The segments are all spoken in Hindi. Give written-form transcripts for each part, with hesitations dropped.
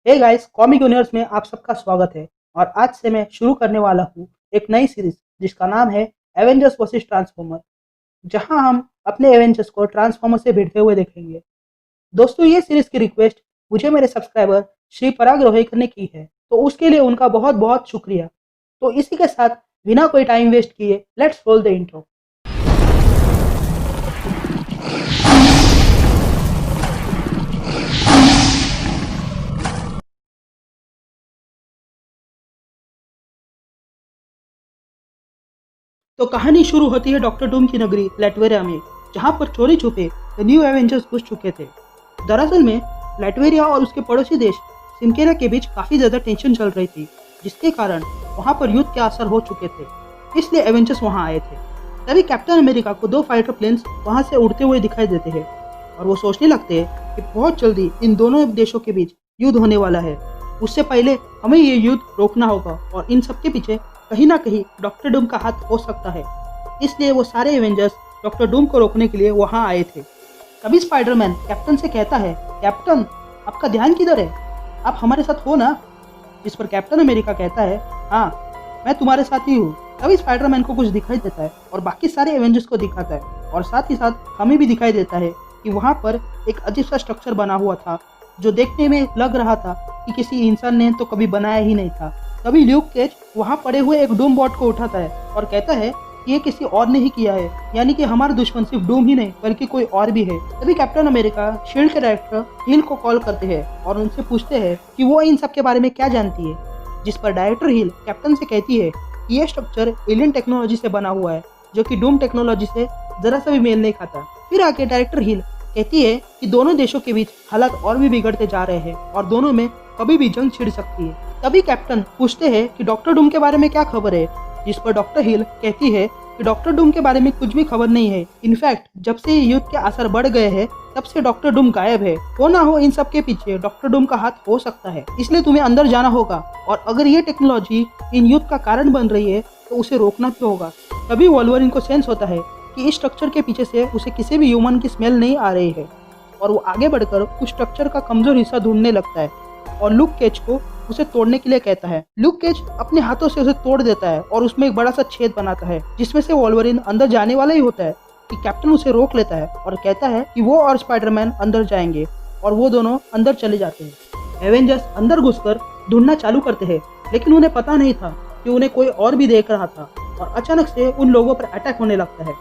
हे गाइस, कॉमिक यूनिवर्स में आप सबका स्वागत है। और आज से मैं शुरू करने वाला हूँ एक नई सीरीज जिसका नाम है एवेंजर्स वर्सेस ट्रांसफॉर्मर, जहां हम अपने एवेंजर्स को ट्रांसफॉर्मर से भिड़ते हुए देखेंगे। दोस्तों, ये सीरीज की रिक्वेस्ट मुझे मेरे सब्सक्राइबर श्री पराग रोहिकर ने की है, तो उसके लिए उनका बहुत बहुत शुक्रिया। तो इसी के साथ बिना कोई टाइम वेस्ट किए लेट्स रोल द इंट्रो। तो कहानी शुरू होती है डॉक्टर डूम की नगरी लैटवेरिया में, जहां पर चोरी छुपे द न्यू एवेंजर्स घुस चुके थे। दरअसल में लैटवेरिया और उसके पड़ोसी देश सिमकेरा के बीच काफी ज्यादा टेंशन चल रही थी, जिसके कारण वहां पर युद्ध के असर हो चुके थे। इसलिए एवेंजर्स वहां आए थे। तभी कैप्टन अमेरिका को 2 फाइटर प्लेन्स वहां से उड़ते हुए दिखाई देते हैं और वो सोचने लगते हैं कि बहुत जल्दी इन दोनों देशों के बीच युद्ध होने वाला है। उससे पहले हमें ये युद्ध रोकना होगा और इन सबके पीछे कहीं ना कहीं डॉक्टर डूम का हाथ हो सकता है। इसलिए वो सारे एवेंजर्स डॉक्टर डूम को रोकने के लिए वहां आए थे। तभी स्पाइडरमैन कैप्टन से कहता है, कैप्टन आपका ध्यान किधर है, आप हमारे साथ हो ना? जिस पर कैप्टन अमेरिका कहता है, हाँ मैं तुम्हारे साथ ही हूँ। तभी स्पाइडरमैन को कुछ दिखाई देता है और बाकी सारे एवेंजर्स को दिखाता है, और साथ ही साथ हमें भी दिखाई देता है कि वहाँ पर एक अजीब सा स्ट्रक्चर बना हुआ था, जो देखने में लग रहा था कि किसी इंसान ने तो कभी बनाया ही नहीं था। तभी ल्यूक केज वहाँ पड़े हुए एक डूम बॉट को उठाता है और कहता है कि ये किसी और ने ही किया है, यानी कि हमारा दुश्मन सिर्फ डूम ही नहीं बल्कि कोई और भी है। तभी कैप्टन अमेरिका शील्ड के डायरेक्टर हिल को कॉल करते हैं और उनसे पूछते हैं कि वो इन सब के बारे में क्या जानती है। जिस पर डायरेक्टर हिल कैप्टन से कहती है कि ये स्ट्रक्चर एलियन टेक्नोलॉजी से बना हुआ है, जो कि डूम टेक्नोलॉजी से जरा सा भी मेल नहीं खाता। फिर आके डायरेक्टर हिल कहती है कि दोनों देशों के बीच हालात और भी बिगड़ते जा रहे हैं और दोनों में कभी भी जंग छिड़ सकती है। तभी कैप्टन पूछते हैं कि डॉक्टर डूम के बारे में क्या खबर है। जिस पर डॉक्टर हिल कहती है कि डॉक्टर डूम के बारे में कुछ भी खबर नहीं है। इनफैक्ट जब से युद्ध के असर बढ़ गए हैं तब से डॉक्टर डूम गायब है। हो ना हो इन सब के पीछे डॉक्टर डूम का हाथ हो सकता है, इसलिए तुम्हें अंदर जाना होगा और अगर ये टेक्नोलॉजी इन युद्ध का कारण बन रही है तो उसे रोकना भी होगा। तभी वोल्वरिन को सेंस होता है कि इस स्ट्रक्चर के पीछे से उसे किसी भी ह्यूमन की स्मेल नहीं आ रही है, और वो आगे बढ़कर उस स्ट्रक्चर का कमजोर हिस्सा ढूंढने लगता है और लुक केज को उसे तोड़ने के लिए कहता है। लुक केज अपने हाथों से उसे तोड़ देता है और उसमें एक बड़ा सा छेद बनाता है, जिसमें से वोल्वरिन अंदर जाने वाला ही होता है कि कैप्टन उसे रोक लेता है और कहता है कि वो और स्पाइडरमैन अंदर जाएंगे, और वो दोनों अंदर चले जाते हैं। एवेंजर्स अंदर घुसकर ढूंढना चालू करते हैं, लेकिन उन्हें पता नहीं था कि उन्हें कोई और भी देख रहा था, और अचानक से उन लोगों पर अटैक होने लगता है।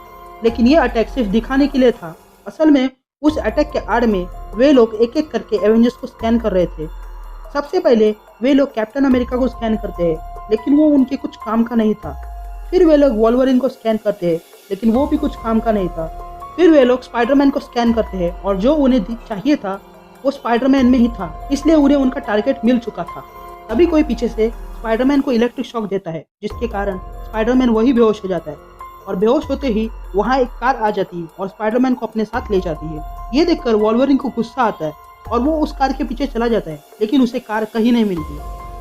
लेकिन ये अटैक सिर्फ दिखाने के लिए था। असल में उस अटैक के आड़ में वे लोग एक एक करके एवेंजर्स को स्कैन कर रहे थे। सबसे पहले वे लोग कैप्टन अमेरिका को स्कैन करते हैं, लेकिन वो उनके कुछ काम का नहीं था। फिर वे लोग वोल्वरिन को स्कैन करते हैं, लेकिन वो भी कुछ काम का नहीं था। फिर वे लोग स्पाइडरमैन को स्कैन करते हैं, और जो उन्हें चाहिए था वो स्पाइडरमैन में ही था, इसलिए उन्हें उनका टारगेट मिल चुका था। तभी कोई पीछे से स्पाइडरमैन को इलेक्ट्रिक शॉक देता है, जिसके कारण स्पाइडरमैन वही बेहोश हो जाता है, और बेहोश होते ही वहाँ एक कार आ जाती है और स्पाइडरमैन को अपने साथ ले जाती है। ये देखकर वोल्वरिन को गुस्सा आता है और वो उस कार के पीछे चला जाता है, लेकिन उसे कार कहीं नहीं मिलती।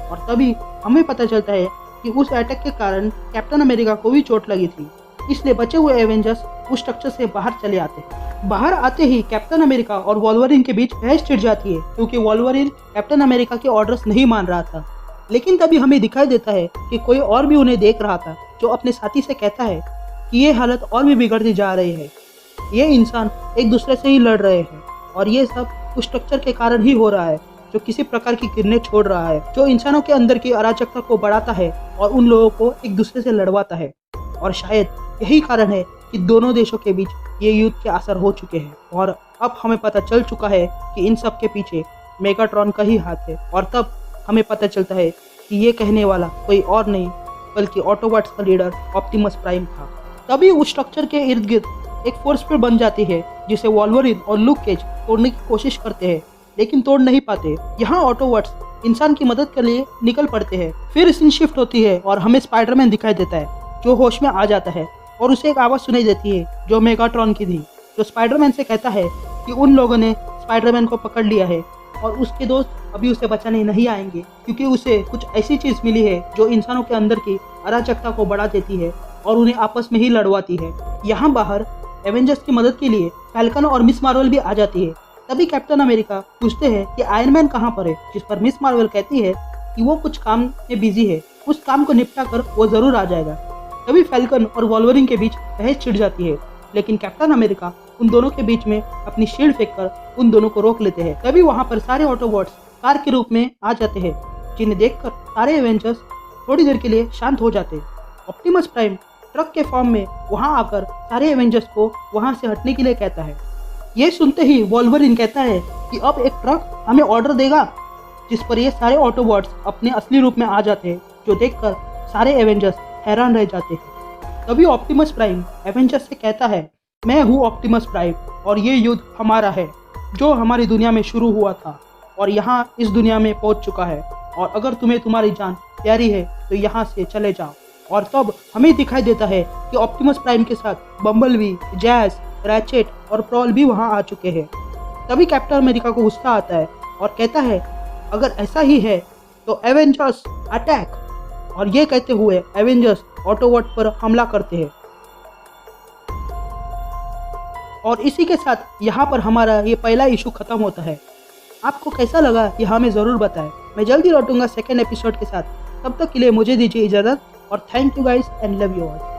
और तभी हमें पता चलता है कि उस अटैक के कारण कैप्टन अमेरिका को भी चोट लगी थी, इसलिए बचे हुए एवेंजर्स उस स्ट्रक्चर से बाहर चले आते हैं। बाहर आते ही कैप्टन अमेरिका और वोल्वरिन के बीच बहस छिड़ जाती है, क्योंकि वोल्वरिन कैप्टन अमेरिका के ऑर्डर्स नहीं मान रहा था। लेकिन तभी हमें दिखाई देता है कि कोई और भी उन्हें देख रहा था, जो अपने साथी से कहता है कि ये हालत और भी बिगड़ती जा रही है। ये इंसान एक दूसरे से ही लड़ रहे हैं, और ये सब उस स्ट्रक्चर के कारण ही हो रहा है, जो किसी प्रकार की किरणें छोड़ रहा है, जो इंसानों के अंदर की अराजकता को बढ़ाता है और उन लोगों को एक दूसरे से लड़वाता है। और शायद यही कारण है कि दोनों देशों के बीच ये युद्ध के असर हो चुके हैं, और अब हमें पता चल चुका है कि इन सब के पीछे मेगाट्रॉन का ही हाथ है। और तब हमें पता चलता है कि ये कहने वाला कोई और नहीं बल्कि ऑटोबॉट्स का लीडर ऑप्टिमस प्राइम था। तभी उस स्ट्रक्चर के इर्द गिर्द एक फोर्स फील्ड बन जाती है, जिसे वोल्वरिन और लुक केज तोड़ने की कोशिश करते हैं, लेकिन तोड़ नहीं पाते। यहाँ ऑटोबॉट्स इंसान की मदद के लिए निकल पड़ते हैं। फिर सीन शिफ्ट होती है और हमें स्पाइडरमैन दिखाई देता है, जो होश में आ जाता है, और उसे एक आवाज़ सुनाई देती है जो मेगाट्रॉन की थी, जो स्पाइडरमैन से कहता है कि उन लोगों ने स्पाइडरमैन को पकड़ लिया है और उसके दोस्त अभी उसे बचाने नहीं आएंगे, क्योंकि उसे कुछ ऐसी चीज़ मिली है जो इंसानों के अंदर की अराजकता को बढ़ा देती है और उन्हें आपस में ही लड़वाती है। यहाँ बाहर एवेंजर्स की मदद के लिए फैल्कन और मिस मार्वल भी आ जाती है, तभी कैप्टन अमेरिका पूछते हैं कि आयरन मैन कहाँ पर है, जिस पर मिस मार्वल कहती है कि वो कुछ काम में बिजी है, उस काम को निपटा कर वो जरूर आ जाएगा। तभी फैल्कन और वॉल्वरिन के बीच बहस छिड़ जाती है, लेकिन कैप्टन अमेरिका उन दोनों के बीच में अपनी शील्ड फेंककर उन दोनों को रोक लेते हैं। तभी वहाँ पर सारे ऑटोबॉट्स कार के रूप में आ जाते हैं, जिन्हें देखकर सारे एवेंजर्स थोड़ी देर के लिए शांत हो जाते हैं। ऑप्टिमस प्राइम ट्रक के फॉर्म में वहाँ आकर सारे एवेंजर्स को वहाँ से हटने के लिए कहता है। ये सुनते ही वॉल्वरिन कहता है कि अब एक ट्रक हमें ऑर्डर देगा, जिस पर ये सारे ऑटोबॉट्स अपने असली रूप में आ जाते हैं, जो देखकर सारे एवेंजर्स हैरान रह जाते हैं। तभी ऑप्टिमस प्राइम एवेंजर्स से कहता है, मैं हूँ ऑप्टिमस प्राइम और ये युद्ध हमारा है, जो हमारी दुनिया में शुरू हुआ था और यहाँ इस दुनिया में पहुँच चुका है, और अगर तुम्हें तुम्हारी जान प्यारी है तो यहाँ से चले जाओ। और तब हमें दिखाई देता है कि ऑप्टिमस प्राइम के साथ बम्बलबी, जैज, रैचेट और प्रॉल भी वहाँ आ चुके हैं। तभी कैप्टन अमेरिका को गुस्सा आता है और कहता है, अगर ऐसा ही है तो एवेंजर्स अटैक, और ये कहते हुए एवेंजर्स ऑटोबॉट पर हमला करते हैं। और इसी के साथ यहाँ पर हमारा ये पहला इशू खत्म होता है। आपको कैसा लगा ये हमें ज़रूर बताएं। मैं जल्दी लौटूंगा सेकेंड एपिसोड के साथ। तब तक के लिए मुझे दीजिए इजाज़त और thank you guys and love you all.